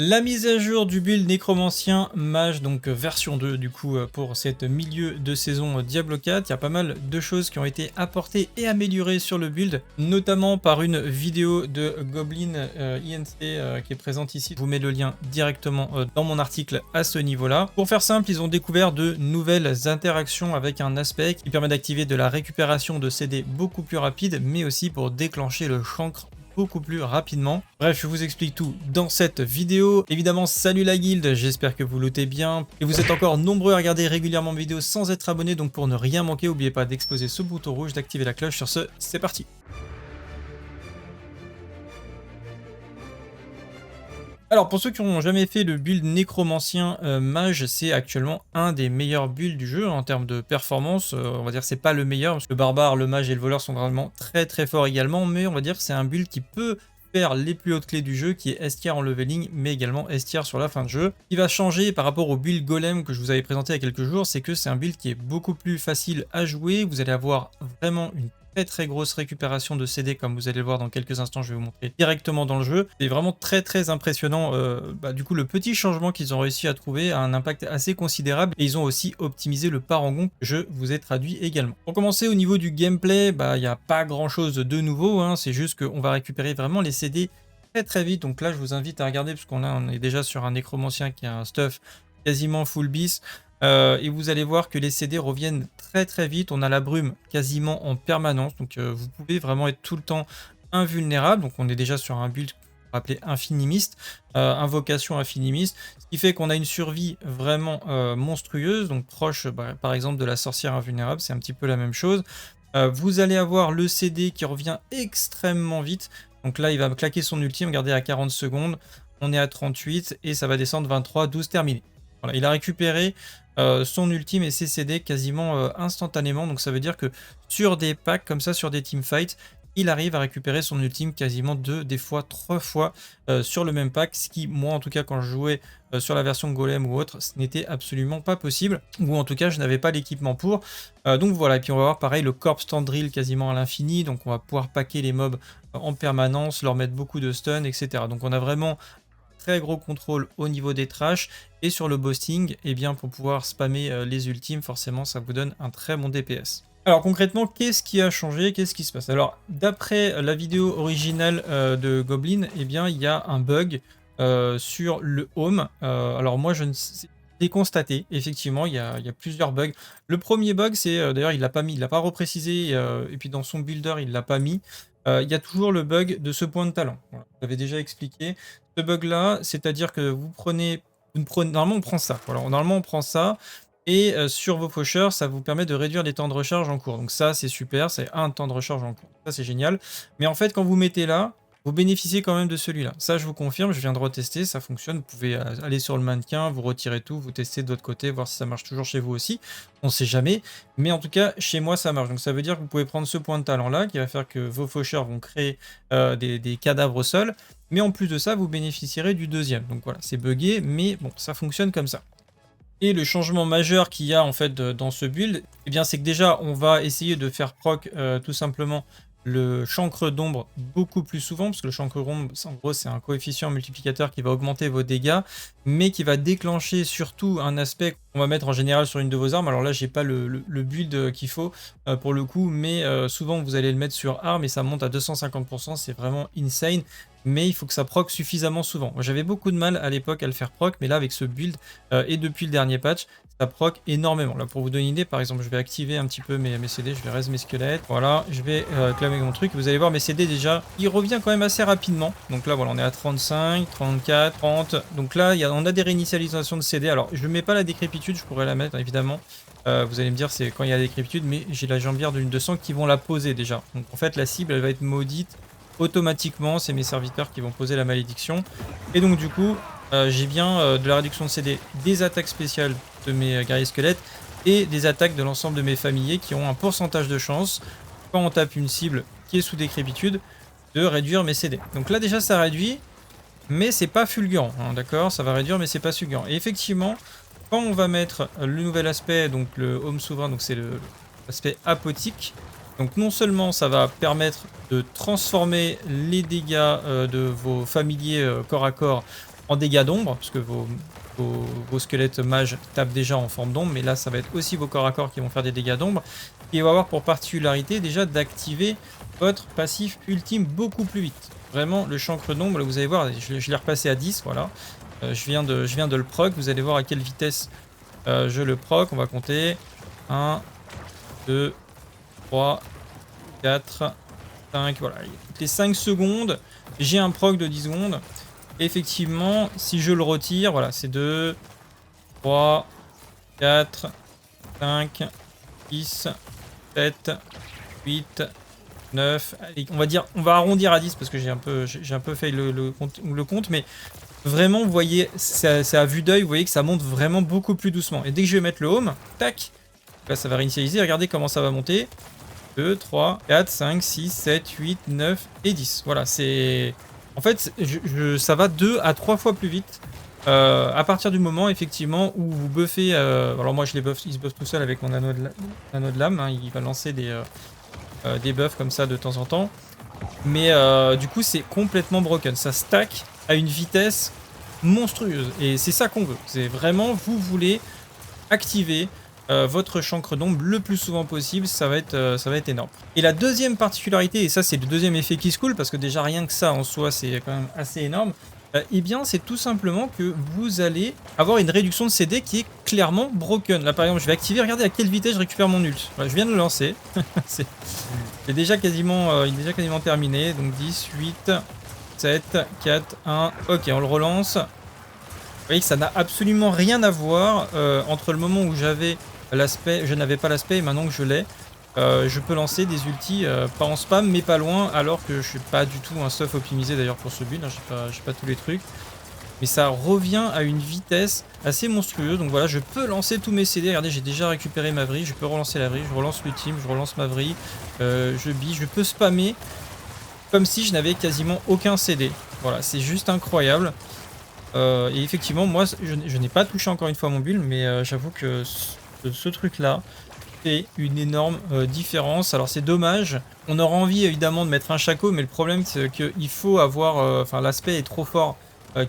La mise à jour du build nécromancien mage, donc version 2 du coup pour cette milieu de saison Diablo 4. Il y a pas mal de choses qui ont été apportées et améliorées sur le build, notamment par une vidéo de Goblin INC qui est présente ici. Je vous mets le lien directement dans mon article à ce niveau-là. Pour faire simple, ils ont découvert de nouvelles interactions avec un aspect qui permet d'activer de la récupération de CD beaucoup plus rapide, mais aussi pour déclencher le chancre beaucoup plus rapidement. Bref, je vous explique tout dans cette vidéo. Évidemment, salut la guilde, j'espère que vous lootez bien. Et vous êtes encore nombreux à regarder régulièrement mes vidéos sans être abonné, donc pour ne rien manquer, n'oubliez pas d'exploser ce bouton rouge, d'activer la cloche. Sur ce, c'est parti. Alors pour ceux qui n'ont jamais fait le build nécromancien mage, c'est actuellement un des meilleurs builds du jeu en termes de performance. On va dire que c'est pas le meilleur, parce que le barbare, le mage et le voleur sont vraiment très forts également, mais on va dire que c'est un build qui peut faire les plus hautes clés du jeu, qui est S tier en leveling, mais également S tier sur la fin de jeu. Ce qui va changer par rapport au build golem que je vous avais présenté il y a quelques jours, c'est que c'est un build qui est beaucoup plus facile à jouer. Vous allez avoir vraiment une très grosse récupération de CD, comme vous allez le voir dans quelques instants. Je vais vous montrer directement dans le jeu. C'est vraiment très impressionnant. Du coup, le petit changement qu'ils ont réussi à trouver a un impact assez considérable, et ils ont aussi optimisé le parangon que je vous ai traduit également. Pour commencer, au niveau du gameplay, il n'y a pas grand chose de nouveau, hein. C'est juste qu'on va récupérer vraiment les CD très vite. Donc là, je vous invite à regarder, parce on est déjà sur un nécromancien qui a un stuff quasiment full bis. Et vous allez voir que les CD reviennent très vite. On a la brume quasiment en permanence, donc vous pouvez vraiment être tout le temps invulnérable. Donc on est déjà sur un build qu'on va appeler infinimiste, invocation infinimiste, ce qui fait qu'on a une survie vraiment monstrueuse, donc proche par exemple de la sorcière invulnérable. C'est un petit peu la même chose. Vous allez avoir le CD qui revient extrêmement vite. Donc là il va claquer son ultime, regardez, à 40 secondes, on est à 38 et ça va descendre 23, 12 terminé. Voilà, il a récupéré son ultime et ses CD quasiment instantanément. Donc ça veut dire que sur des packs comme ça, sur des teamfights, il arrive à récupérer son ultime quasiment 2, des fois 3 fois sur le même pack. Ce qui, moi en tout cas, quand je jouais sur la version Golem ou autre, ce n'était absolument pas possible. Ou en tout cas, je n'avais pas l'équipement pour. Donc voilà, et puis on va avoir pareil le corpse stand drill quasiment à l'infini. Donc on va pouvoir packer les mobs en permanence, leur mettre beaucoup de stun, etc. Donc on a vraiment très gros contrôle au niveau des trash, et sur le boosting, et bien pour pouvoir spammer les ultimes, forcément ça vous donne un très bon DPS. Alors concrètement, qu'est-ce qui a changé? Qu'est-ce qui se passe? Alors d'après la vidéo originale de Goblin, et bien il y a un bug sur le home. Alors moi je ne sais, j'ai constaté, effectivement, il y a plusieurs bugs. Le premier bug, c'est d'ailleurs il l'a pas mis, il l'a pas reprécisé, et puis dans son builder il l'a pas mis. Il y a toujours le bug de ce point de talent. Voilà, je l'avais déjà expliqué. Ce bug là, c'est-à-dire que vous prenez, normalement on prend ça. Voilà, normalement on prend ça. Et sur vos faucheurs, ça vous permet de réduire les temps de recharge en cours. Donc ça, c'est super, c'est un temps de recharge en cours. Ça, c'est génial. Mais en fait, quand vous mettez là, vous bénéficiez quand même de celui-là. Ça, je vous confirme, je viens de retester, ça fonctionne. Vous pouvez aller sur le mannequin, vous retirez tout, vous testez de l'autre côté, voir si ça marche toujours chez vous aussi. On ne sait jamais. Mais en tout cas, chez moi, ça marche. Donc ça veut dire que vous pouvez prendre ce point de talent-là, qui va faire que vos faucheurs vont créer des cadavres au sol. Mais en plus de ça, vous bénéficierez du deuxième. Donc voilà, c'est buggé, mais bon, ça fonctionne comme ça. Et le changement majeur qu'il y a en fait dans ce build, eh bien c'est que déjà on va essayer de faire proc tout simplement le chancre d'ombre beaucoup plus souvent, parce que le chancre d'ombre, en gros, c'est un coefficient multiplicateur qui va augmenter vos dégâts, mais qui va déclencher surtout un aspect qu'on va mettre en général sur une de vos armes. Alors là, j'ai pas le build qu'il faut pour le coup, mais souvent vous allez le mettre sur arme et ça monte à 250%, c'est vraiment insane. Mais il faut que ça proc suffisamment souvent. J'avais beaucoup de mal à l'époque à le faire proc, mais là avec ce build et depuis le dernier patch, ça proc énormément. Là pour vous donner une idée, par exemple, je vais activer un petit peu mes CD, je vais raise mes squelettes, voilà, je vais clamer mon truc, vous allez voir mes CD déjà, il revient quand même assez rapidement. Donc là voilà, on est à 35, 34, 30, donc là on a des réinitialisations de CD. Alors je ne mets pas la décrépitude, je pourrais la mettre évidemment. Vous allez me dire c'est quand il y a la décrépitude, mais j'ai la jambière de lune de sang qui vont la poser déjà. Donc en fait la cible elle va être maudite automatiquement, c'est mes serviteurs qui vont poser la malédiction. Et donc du coup, j'ai bien de la réduction de CD, des attaques spéciales de mes guerriers squelettes et des attaques de l'ensemble de mes familiers qui ont un pourcentage de chance, quand on tape une cible qui est sous décrépitude, de réduire mes CD. Donc là déjà ça réduit, mais c'est pas fulgurant, hein, d'accord? Ça va réduire, mais c'est pas fulgurant. Et effectivement, quand on va mettre le nouvel aspect, donc le home souverain, donc c'est l'aspect apothique. Donc non seulement ça va permettre de transformer les dégâts de vos familiers corps à corps en dégâts d'ombre, parce que vos squelettes mages tapent déjà en forme d'ombre, mais là ça va être aussi vos corps à corps qui vont faire des dégâts d'ombre, et va avoir pour particularité déjà d'activer votre passif ultime beaucoup plus vite. Vraiment, le chancre d'ombre, vous allez voir, je l'ai repassé à 10, voilà. Je viens de le proc, vous allez voir à quelle vitesse je le proc, on va compter. 1, 2, 3, 4, 5, voilà. Toutes les 5 secondes, j'ai un proc de 10 secondes. Effectivement, si je le retire, voilà, c'est 2, 3, 4, 5, 6, 7, 8, 9. Allez, on va dire, on va arrondir à 10 parce que j'ai un peu fait le compte, mais vraiment, vous voyez, c'est à vue d'œil, vous voyez que ça monte vraiment beaucoup plus doucement. Et dès que je vais mettre le home, tac, là, ça va réinitialiser. Regardez comment ça va monter. 2, 3, 4, 5, 6, 7, 8, 9 et 10. Voilà, c'est... En fait, ça va 2 à 3 fois plus vite. À partir du moment, effectivement, où vous buffez... alors moi, je les buff, il se buff tout seul avec mon anneau de lame. Hein, il va lancer des buffs comme ça de temps en temps. Mais du coup, c'est complètement broken. Ça stack à une vitesse monstrueuse. Et c'est ça qu'on veut. C'est vraiment, vous voulez activer votre chancre d'ombre le plus souvent possible, ça va être énorme. Et la deuxième particularité, et ça c'est le deuxième effet qui se coule, parce que déjà rien que ça en soi c'est quand même assez énorme, eh bien c'est tout simplement que vous allez avoir une réduction de CD qui est clairement broken. Là par exemple je vais activer, regardez à quelle vitesse je récupère mon ult. Voilà, je viens de le lancer, il est déjà quasiment terminé, donc 10, 8, 7, 4, 1, ok on le relance. Vous voyez que ça n'a absolument rien à voir entre le moment où je n'avais pas l'aspect et maintenant que je l'ai. Je peux lancer des ultis, pas en spam mais pas loin, alors que je suis pas du tout un stuff optimisé d'ailleurs pour ce build, hein, j'ai pas tous les trucs. Mais ça revient à une vitesse assez monstrueuse, donc voilà, je peux lancer tous mes CD, regardez j'ai déjà récupéré ma vrille, je peux relancer la vrille, je relance l'ultime, je relance ma vrille, je bille, je peux spammer comme si je n'avais quasiment aucun CD. Voilà, c'est juste incroyable. Et effectivement, moi, je n'ai pas touché encore une fois mon build, mais j'avoue que ce truc-là fait une énorme différence. Alors c'est dommage, on aura envie évidemment de mettre un Shaco, mais le problème c'est qu'il faut avoir, enfin l'aspect est trop fort,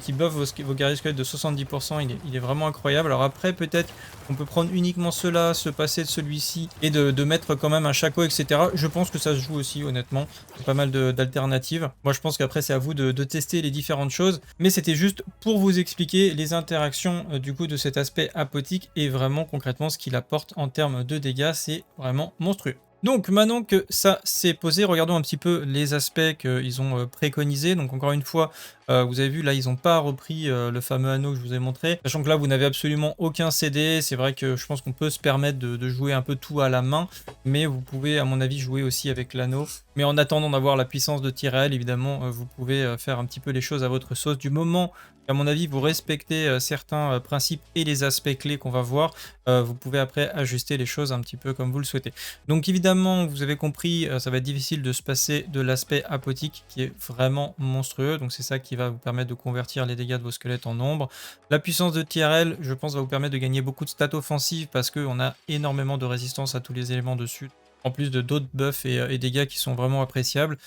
qui buff vos guerriers squelettes de 70%, il est vraiment incroyable. Alors après peut-être on peut prendre uniquement cela, se passer de celui-ci et de mettre quand même un Shaco, etc. Je pense que ça se joue aussi honnêtement, il y a pas mal d'alternatives. Moi je pense qu'après c'est à vous de tester les différentes choses, mais c'était juste pour vous expliquer les interactions du coup de cet aspect apothique et vraiment concrètement ce qu'il apporte en termes de dégâts, c'est vraiment monstrueux. Donc maintenant que ça s'est posé, regardons un petit peu les aspects qu'ils ont préconisés. Donc encore une fois, vous avez vu là ils n'ont pas repris le fameux anneau que je vous ai montré. Sachant que là vous n'avez absolument aucun CD, c'est vrai que je pense qu'on peut se permettre de jouer un peu tout à la main. Mais vous pouvez à mon avis jouer aussi avec l'anneau. Mais en attendant d'avoir la puissance de Tyrael, évidemment vous pouvez faire un petit peu les choses à votre sauce. Du moment qu'à mon avis vous respectez certains principes et les aspects clés qu'on va voir, vous pouvez après ajuster les choses un petit peu comme vous le souhaitez. Donc évidemment, vous avez compris, ça va être difficile de se passer de l'aspect apothique qui est vraiment monstrueux. Donc c'est ça qui va vous permettre de convertir les dégâts de vos squelettes en ombre. La puissance de TRL, je pense, va vous permettre de gagner beaucoup de stats offensives parce qu'on a énormément de résistance à tous les éléments dessus. En plus de d'autres buffs et dégâts qui sont vraiment appréciables.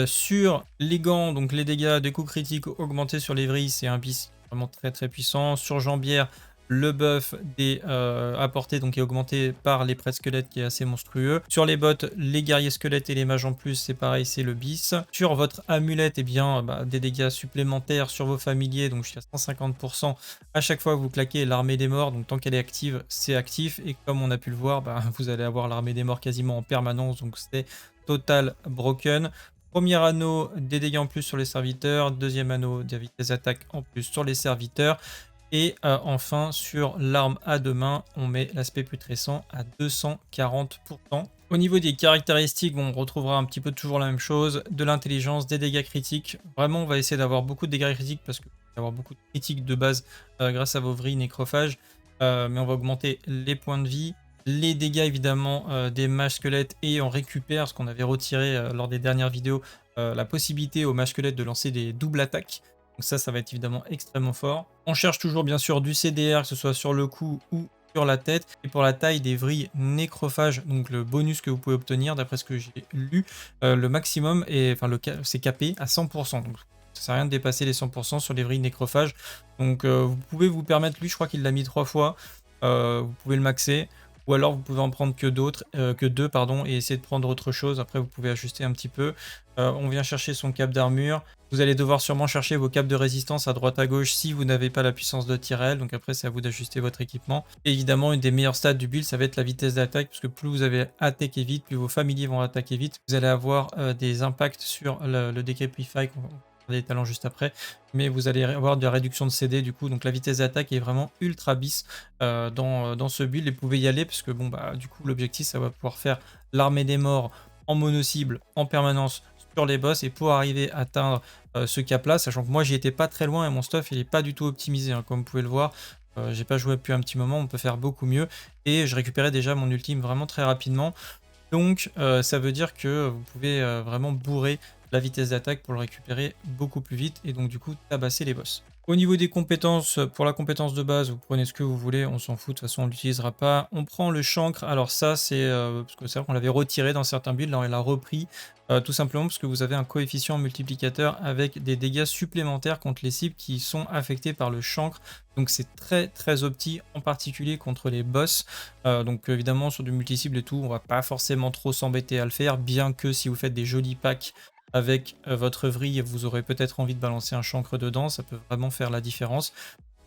Sur les gants, donc les dégâts des coups critiques augmentés sur les vrilles, c'est un bis vraiment très très puissant. Sur jambière, le buff des apporté donc est augmenté par les prêtres squelettes qui est assez monstrueux. Sur les bottes, les guerriers squelettes et les mages en plus, c'est pareil, c'est le bis. Sur votre amulette, et bien des dégâts supplémentaires sur vos familiers, donc jusqu'à 150% à chaque fois que vous claquez l'armée des morts. Donc tant qu'elle est active, c'est actif. Et comme on a pu le voir, vous allez avoir l'armée des morts quasiment en permanence, donc c'est total broken. Premier anneau, des dégâts en plus sur les serviteurs. Deuxième anneau, des attaques en plus sur les serviteurs. Et enfin, sur l'arme à deux mains, on met l'aspect putrescent à 240%. Au niveau des caractéristiques, on retrouvera un petit peu toujours la même chose. De l'intelligence, des dégâts critiques. Vraiment, on va essayer d'avoir beaucoup de dégâts critiques parce que vous allez avoir beaucoup de critiques de base grâce à vos vrilles nécrophages. Mais on va augmenter les points de vie. Les dégâts évidemment des mages squelettes et on récupère ce qu'on avait retiré lors des dernières vidéos, la possibilité aux mages squelettes de lancer des doubles attaques. Donc ça va être évidemment extrêmement fort. On cherche toujours bien sûr du CDR, que ce soit sur le cou ou sur la tête. Et pour la taille des vrilles nécrophages, donc le bonus que vous pouvez obtenir, d'après ce que j'ai lu, le maximum est, enfin c'est capé à 100%. Donc Ça sert à rien de dépasser les 100% sur les vrilles nécrophages. Donc vous pouvez vous permettre, lui je crois qu'il l'a mis 3 fois, vous pouvez le maxer. Ou alors vous pouvez en prendre que deux pardon, et essayer de prendre autre chose. Après vous pouvez ajuster un petit peu. On vient chercher son cap d'armure. Vous allez devoir sûrement chercher vos capes de résistance à droite à gauche si vous n'avez pas la puissance de Tyrell. Donc après c'est à vous d'ajuster votre équipement. Et évidemment une des meilleures stats du build ça va être la vitesse d'attaque. Parce que plus vous avez attaqué vite, plus vos familiers vont attaquer vite. Vous allez avoir des impacts sur le Decrepify, des talents juste après, mais vous allez avoir de la réduction de CD du coup, donc la vitesse d'attaque est vraiment ultra bis dans ce build, et vous pouvez y aller parce que bon bah du coup l'objectif ça va pouvoir faire l'armée des morts en mono-cible en permanence sur les boss, et pour arriver à atteindre ce cap là, sachant que moi j'y étais pas très loin et mon stuff il est pas du tout optimisé hein, comme vous pouvez le voir. J'ai pas joué depuis un petit moment, on peut faire beaucoup mieux, et je récupérais déjà mon ultime vraiment très rapidement. Donc ça veut dire que vous pouvez vraiment bourrer la vitesse d'attaque pour le récupérer beaucoup plus vite et donc du coup tabasser les boss. Au niveau des compétences, pour la compétence de base, vous prenez ce que vous voulez, on s'en fout, de toute façon on l'utilisera pas. On prend le chancre, alors ça c'est, parce que c'est vrai qu'on l'avait retiré dans certains builds, là on l'a repris, tout simplement parce que vous avez un coefficient multiplicateur avec des dégâts supplémentaires contre les cibles qui sont affectées par le chancre. Donc c'est très très opti, en particulier contre les boss. Donc évidemment sur du multi-cible et tout, on va pas forcément trop s'embêter à le faire, bien que si vous faites des jolis packs avec votre vrille, vous aurez peut-être envie de balancer un chancre dedans, ça peut vraiment faire la différence.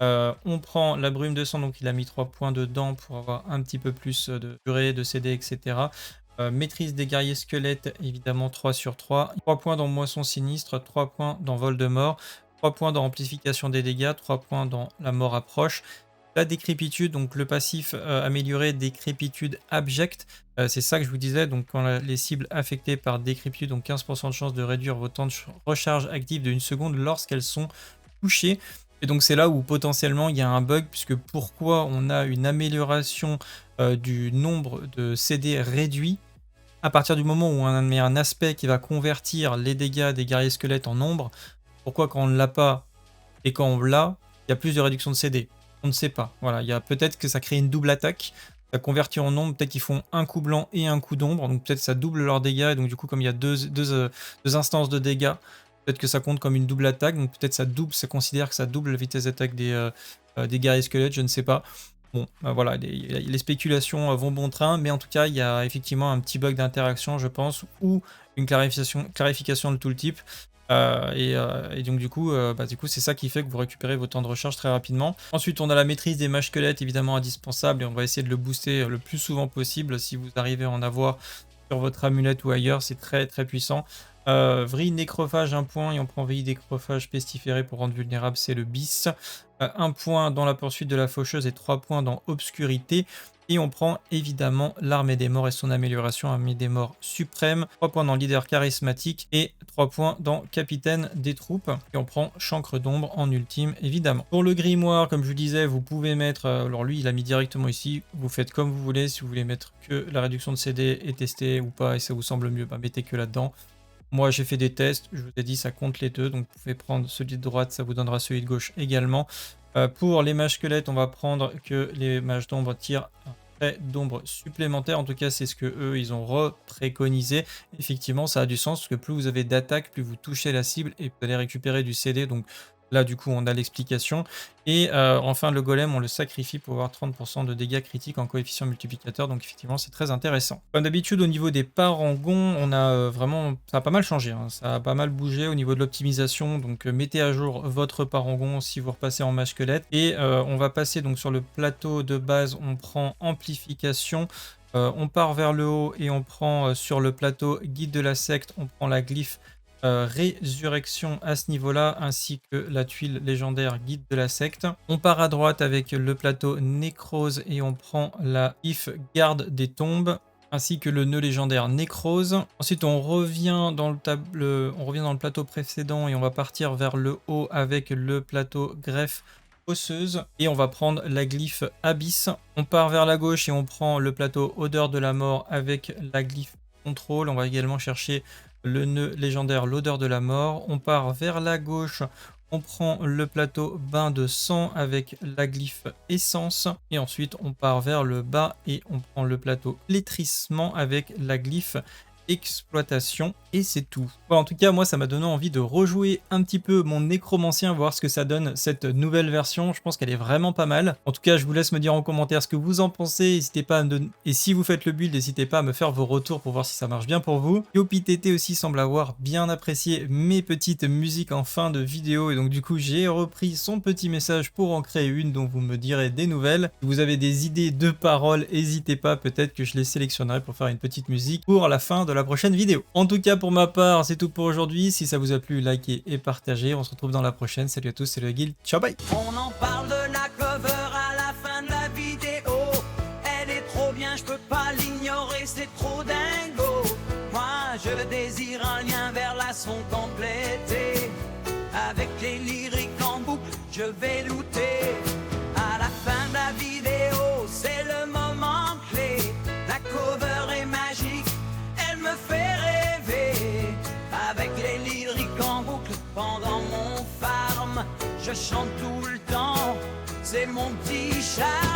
On prend la brume de sang, donc il a mis 3 points dedans pour avoir un petit peu plus de durée, de CD, etc. Maîtrise des guerriers squelettes, évidemment 3 sur 3. 3 points dans moisson sinistre, 3 points dans vol de mort, 3 points dans amplification des dégâts, 3 points dans la mort approche. La décrépitude, donc le passif amélioré décrépitude abjecte, c'est ça que je vous disais, donc quand les cibles affectées par décrépitude ont 15% de chance de réduire votre temps de recharge active de 1 seconde lorsqu'elles sont touchées. Et donc c'est là où potentiellement il y a un bug, puisque pourquoi on a une amélioration du nombre de CD réduit à partir du moment où on met un aspect qui va convertir les dégâts des guerriers squelettes en nombre, pourquoi quand on ne l'a pas et quand on l'a, il y a plus de réduction de CD? On ne sait pas. Voilà, il y a peut-être que ça crée une double attaque, ça convertit en nombre, peut-être qu'ils font un coup blanc et un coup d'ombre, donc peut-être ça double leurs dégâts, et donc du coup comme il y a deux instances de dégâts, peut-être que ça compte comme une double attaque, donc peut-être ça double, ça considère que ça double la vitesse d'attaque des guerriers squelettes, je ne sais pas. Bon, voilà, les spéculations vont bon train, mais en tout cas, il y a effectivement un petit bug d'interaction, je pense, ou une clarification de tooltip. Et donc du coup, c'est ça qui fait que vous récupérez vos temps de recharge très rapidement. Ensuite, on a la maîtrise des mages squelettes, évidemment indispensable, et on va essayer de le booster le plus souvent possible. Si vous arrivez à en avoir sur votre amulette ou ailleurs, c'est très très puissant. Vrille nécrophage 1 point, et on prend vrille nécrophage pestiféré pour rendre vulnérable, c'est le bis. 1 point dans la poursuite de la faucheuse et 3 points dans obscurité. Et on prend évidemment l'armée des morts et son amélioration, armée des morts suprême. 3 points dans leader charismatique et 3 points dans capitaine des troupes. Et on prend chancre d'ombre en ultime évidemment. Pour le grimoire, comme je vous disais, vous pouvez mettre, alors lui il a mis directement ici, vous faites comme vous voulez. Si vous voulez mettre que la réduction de CD et tester ou pas et ça vous semble mieux, mettez que là-dedans. Moi j'ai fait des tests, je vous ai dit ça compte les deux, donc vous pouvez prendre celui de droite, ça vous donnera celui de gauche également. Pour les mages squelettes, on va prendre que les mages d'ombre tirent un trait d'ombre supplémentaire. En tout cas, c'est ce que eux ils ont repréconisé. Effectivement, ça a du sens parce que plus vous avez d'attaque, plus vous touchez la cible et vous allez récupérer du CD. Donc là, du coup, on a l'explication. Et enfin, le golem, on le sacrifie pour avoir 30% de dégâts critiques en coefficient multiplicateur. Donc effectivement, c'est très intéressant. Comme d'habitude, au niveau des parangons, on a vraiment... Ça a pas mal changé. Hein. Ça a pas mal bougé au niveau de l'optimisation. Donc mettez à jour votre parangon si vous repassez en mage squelette. Et on va passer donc sur le plateau de base. On prend amplification. On part vers le haut et on prend sur le plateau guide de la secte. On prend la glyphe résurrection à ce niveau-là, ainsi que la tuile légendaire guide de la secte. On part à droite avec le plateau nécrose et on prend la if garde des tombes, ainsi que le nœud légendaire nécrose. Ensuite on revient dans le plateau précédent et on va partir vers le haut avec le plateau greffe osseuse, et on va prendre la glyphe abysse. On part vers la gauche et on prend le plateau odeur de la mort avec la glyphe contrôle. On va également chercher le nœud légendaire l'odeur de la mort. On part vers la gauche, on prend le plateau bain de sang avec la glyphe essence, et ensuite on part vers le bas et on prend le plateau flétrissement avec la glyphe exploitation et c'est tout. Voilà, en tout cas moi ça m'a donné envie de rejouer un petit peu mon nécromancien, voir ce que ça donne cette nouvelle version. Je pense qu'elle est vraiment pas mal. En tout cas je vous laisse me dire en commentaire ce que vous en pensez, n'hésitez pas à me donner, et si vous faites le build n'hésitez pas à me faire vos retours pour voir si ça marche bien pour vous. YoPTT aussi semble avoir bien apprécié mes petites musiques en fin de vidéo et donc du coup j'ai repris son petit message pour en créer une dont vous me direz des nouvelles. Si vous avez des idées de paroles, n'hésitez pas, peut-être que je les sélectionnerai pour faire une petite musique pour la fin de la prochaine vidéo. En tout cas pour ma part c'est tout pour aujourd'hui, si ça vous a plu likez et partagez, on se retrouve dans la prochaine, salut à tous, c'est le Guild, ciao bye. On en parle de la cover à la fin de la vidéo. Elle est trop bien, je peux pas l'ignorer, c'est trop dingo. Moi je désire un lien vers la son complété. Avec les lyriques en boucle, je vais looter. À la fin de la vidéo, c'est le moment clé. La cover est magique, elle me fait rêver. Avec les lyriques en boucle, pendant mon farm, je chante tout le temps, c'est mon petit chat.